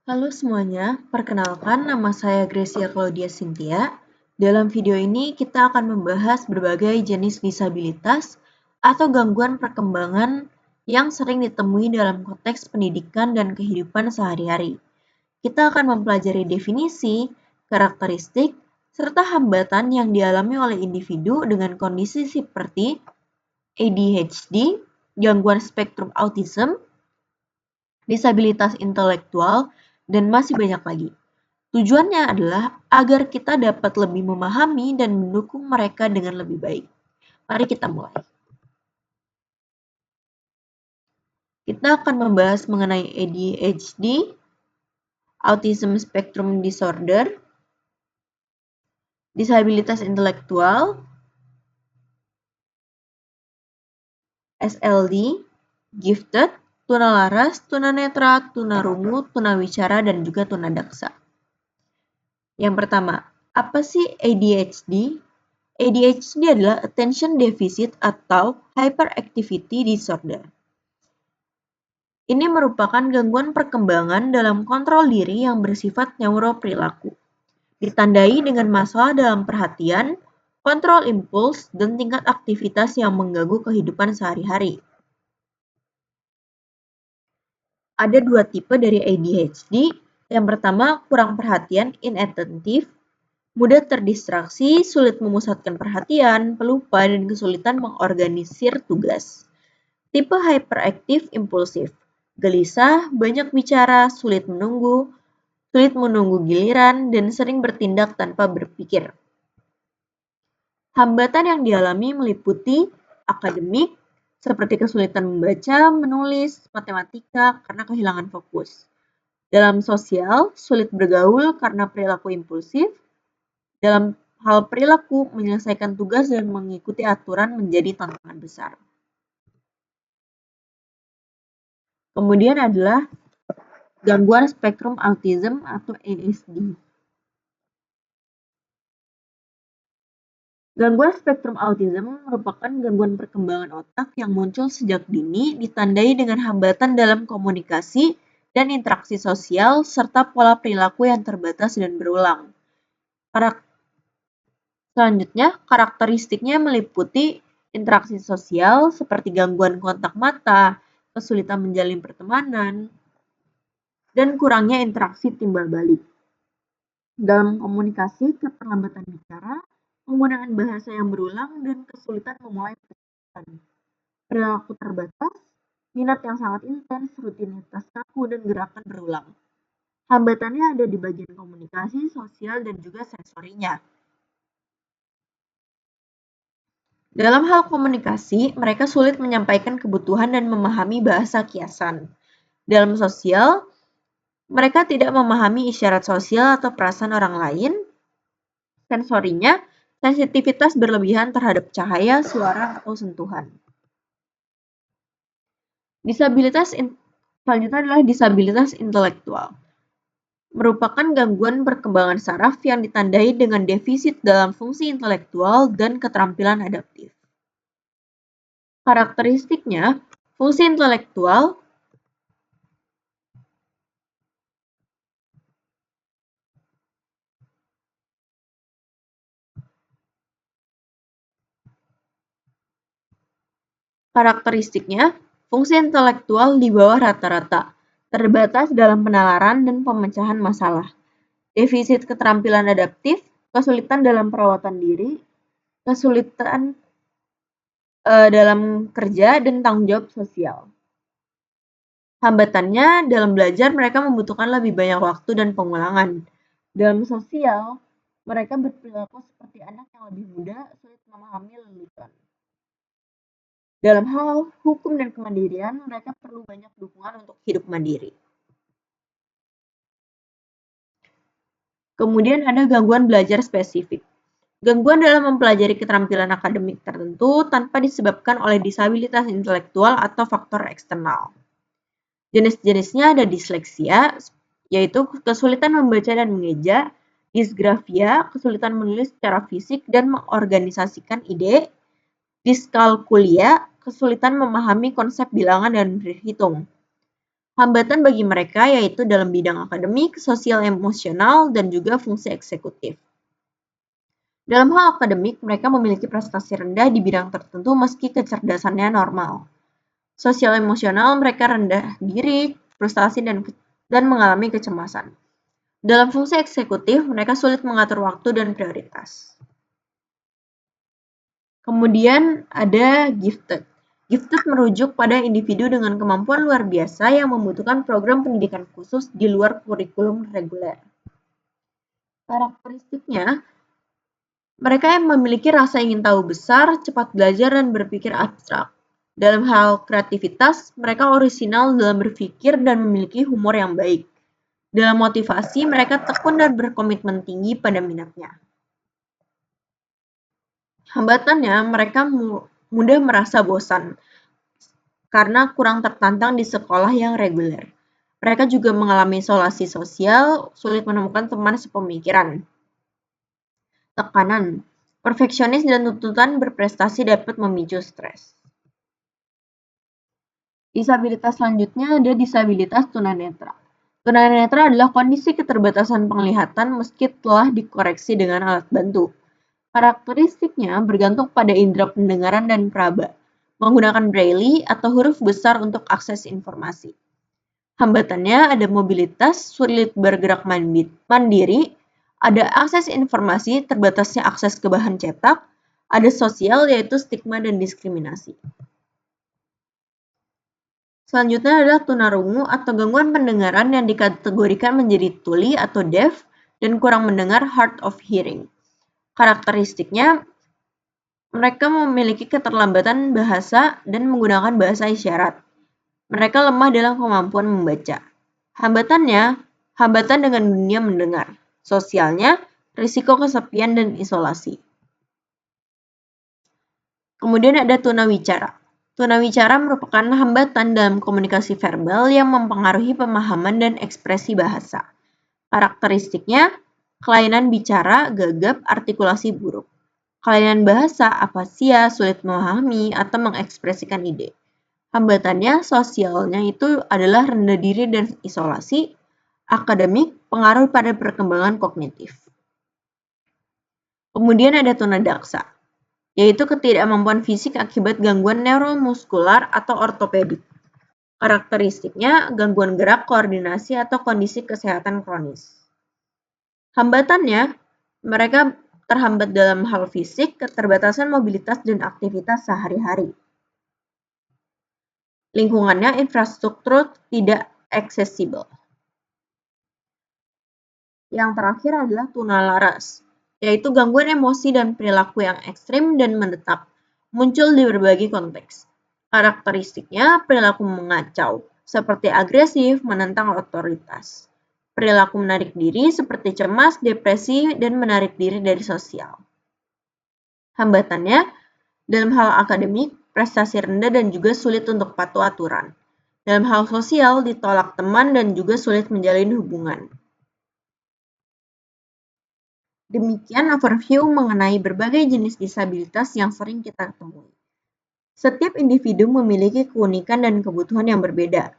Halo semuanya, perkenalkan nama saya Gracia Claudia Cynthia. Dalam video ini kita akan membahas berbagai jenis disabilitas atau gangguan perkembangan yang sering ditemui dalam konteks pendidikan dan kehidupan sehari-hari. Kita akan mempelajari definisi, karakteristik, serta hambatan yang dialami oleh individu dengan kondisi seperti ADHD, gangguan spektrum autism, disabilitas intelektual, dan masih banyak lagi. Tujuannya adalah agar kita dapat lebih memahami dan mendukung mereka dengan lebih baik. Mari kita mulai. Kita akan membahas mengenai ADHD, Autism Spectrum Disorder, disabilitas intelektual, SLD, gifted, tunalaras, tunanetra, tunarungu, tunawicara, dan juga tunadaksa. Yang pertama, apa sih ADHD? ADHD adalah Attention Deficit atau Hyperactivity Disorder. Ini merupakan gangguan perkembangan dalam kontrol diri yang bersifat neuroperilaku, ditandai dengan masalah dalam perhatian, kontrol impuls, dan tingkat aktivitas yang mengganggu kehidupan sehari-hari. Ada dua tipe dari ADHD. Yang pertama, kurang perhatian, inattentive, mudah terdistraksi, sulit memusatkan perhatian, pelupa, dan kesulitan mengorganisir tugas. Tipe hyperaktif impulsif, gelisah, banyak bicara, sulit menunggu giliran, dan sering bertindak tanpa berpikir. Hambatan yang dialami meliputi akademik, seperti kesulitan membaca, menulis, matematika karena kehilangan fokus. Dalam sosial, sulit bergaul karena perilaku impulsif. Dalam hal perilaku, menyelesaikan tugas dan mengikuti aturan menjadi tantangan besar. Kemudian adalah gangguan spektrum autism atau ASD. Gangguan spektrum autism merupakan gangguan perkembangan otak yang muncul sejak dini, ditandai dengan hambatan dalam komunikasi dan interaksi sosial, serta pola perilaku yang terbatas dan berulang. Selanjutnya, karakteristiknya meliputi interaksi sosial seperti gangguan kontak mata, kesulitan menjalin pertemanan, dan kurangnya interaksi timbal balik. Dalam komunikasi, keterlambatan bicara, penggunaan bahasa yang berulang, dan kesulitan memulai percakapan. Perilaku terbatas, minat yang sangat intens, rutinitas kaku, dan gerakan berulang. Hambatannya ada di bagian komunikasi, sosial, dan juga sensorinya. Dalam hal komunikasi, mereka sulit menyampaikan kebutuhan dan memahami bahasa kiasan. Dalam sosial, mereka tidak memahami isyarat sosial atau perasaan orang lain. Sensorinya, sensitivitas berlebihan terhadap cahaya, suara, atau sentuhan. Selanjutnya adalah disabilitas intelektual. Merupakan gangguan perkembangan saraf yang ditandai dengan defisit dalam fungsi intelektual dan keterampilan adaptif. Karakteristiknya, fungsi intelektual di bawah rata-rata, terbatas dalam penalaran dan pemecahan masalah. Defisit keterampilan adaptif, kesulitan dalam perawatan diri, kesulitan dalam kerja, dan tanggung jawab sosial. Hambatannya, dalam belajar mereka membutuhkan lebih banyak waktu dan pengulangan. Dalam sosial, mereka berperilaku seperti anak yang lebih muda, sulit memahami lelucon. Dalam hal hukum dan kemandirian, mereka perlu banyak dukungan untuk hidup mandiri. Kemudian ada gangguan belajar spesifik. Gangguan dalam mempelajari keterampilan akademik tertentu tanpa disebabkan oleh disabilitas intelektual atau faktor eksternal. Jenis-jenisnya ada disleksia, yaitu kesulitan membaca dan mengeja, disgrafia, kesulitan menulis secara fisik dan mengorganisasikan ide, diskalkulia, kesulitan memahami konsep bilangan dan berhitung. Hambatan bagi mereka yaitu dalam bidang akademik, sosial emosional, dan juga fungsi eksekutif. Dalam hal akademik, mereka memiliki prestasi rendah di bidang tertentu meski kecerdasannya normal. Sosial emosional, mereka rendah diri, frustasi, dan mengalami kecemasan. Dalam fungsi eksekutif, mereka sulit mengatur waktu dan prioritas. Kemudian ada gifted. Gifted merujuk pada individu dengan kemampuan luar biasa yang membutuhkan program pendidikan khusus di luar kurikulum reguler. Karakteristiknya, mereka yang memiliki rasa ingin tahu besar, cepat belajar, dan berpikir abstrak. Dalam hal kreativitas, mereka orisinal dalam berpikir dan memiliki humor yang baik. Dalam motivasi, mereka tekun dan berkomitmen tinggi pada minatnya. Hambatannya, mereka mudah merasa bosan karena kurang tertantang di sekolah yang reguler. Mereka juga mengalami isolasi sosial, sulit menemukan teman sepemikiran. Tekanan, perfeksionis dan tuntutan berprestasi dapat memicu stres. Disabilitas selanjutnya ada disabilitas tunanetra. Tunanetra adalah kondisi keterbatasan penglihatan meski telah dikoreksi dengan alat bantu. Karakteristiknya bergantung pada indera pendengaran dan peraba, menggunakan braille atau huruf besar untuk akses informasi. Hambatannya ada mobilitas, sulit bergerak mandiri, ada akses informasi, terbatasnya akses ke bahan cetak, ada sosial yaitu stigma dan diskriminasi. Selanjutnya adalah tunarungu atau gangguan pendengaran yang dikategorikan menjadi tuli atau deaf dan kurang mendengar hard of hearing. Karakteristiknya, mereka memiliki keterlambatan bahasa dan menggunakan bahasa isyarat. Mereka lemah dalam kemampuan membaca. Hambatannya, hambatan dengan dunia mendengar. Sosialnya, risiko kesepian dan isolasi. Kemudian ada tunawicara. Tunawicara merupakan hambatan dalam komunikasi verbal yang mempengaruhi pemahaman dan ekspresi bahasa. Karakteristiknya, kelainan bicara, gagap, artikulasi buruk. Kelainan bahasa, afasia, sulit memahami atau mengekspresikan ide. Hambatannya sosialnya itu adalah rendah diri dan isolasi, akademik, pengaruh pada perkembangan kognitif. Kemudian ada tunadaksa, yaitu ketidakmampuan fisik akibat gangguan neuromuskular atau ortopedik. Karakteristiknya gangguan gerak, koordinasi, atau kondisi kesehatan kronis. Hambatannya, mereka terhambat dalam hal fisik, keterbatasan mobilitas, dan aktivitas sehari-hari. Lingkungannya infrastruktur tidak aksesibel. Yang terakhir adalah tunalaras, yaitu gangguan emosi dan perilaku yang ekstrim dan menetap, muncul di berbagai konteks. Karakteristiknya perilaku mengacau, seperti agresif, menentang otoritas. Perilaku menarik diri seperti cemas, depresi, dan menarik diri dari sosial. Hambatannya, dalam hal akademik, prestasi rendah dan juga sulit untuk patuh aturan. Dalam hal sosial, ditolak teman dan juga sulit menjalin hubungan. Demikian overview mengenai berbagai jenis disabilitas yang sering kita temui. Setiap individu memiliki keunikan dan kebutuhan yang berbeda.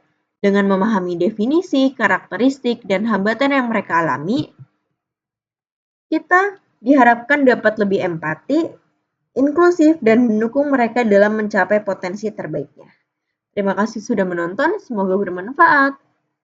Dengan memahami definisi, karakteristik, dan hambatan yang mereka alami, kita diharapkan dapat lebih empati, inklusif, dan mendukung mereka dalam mencapai potensi terbaiknya. Terima kasih sudah menonton, semoga bermanfaat.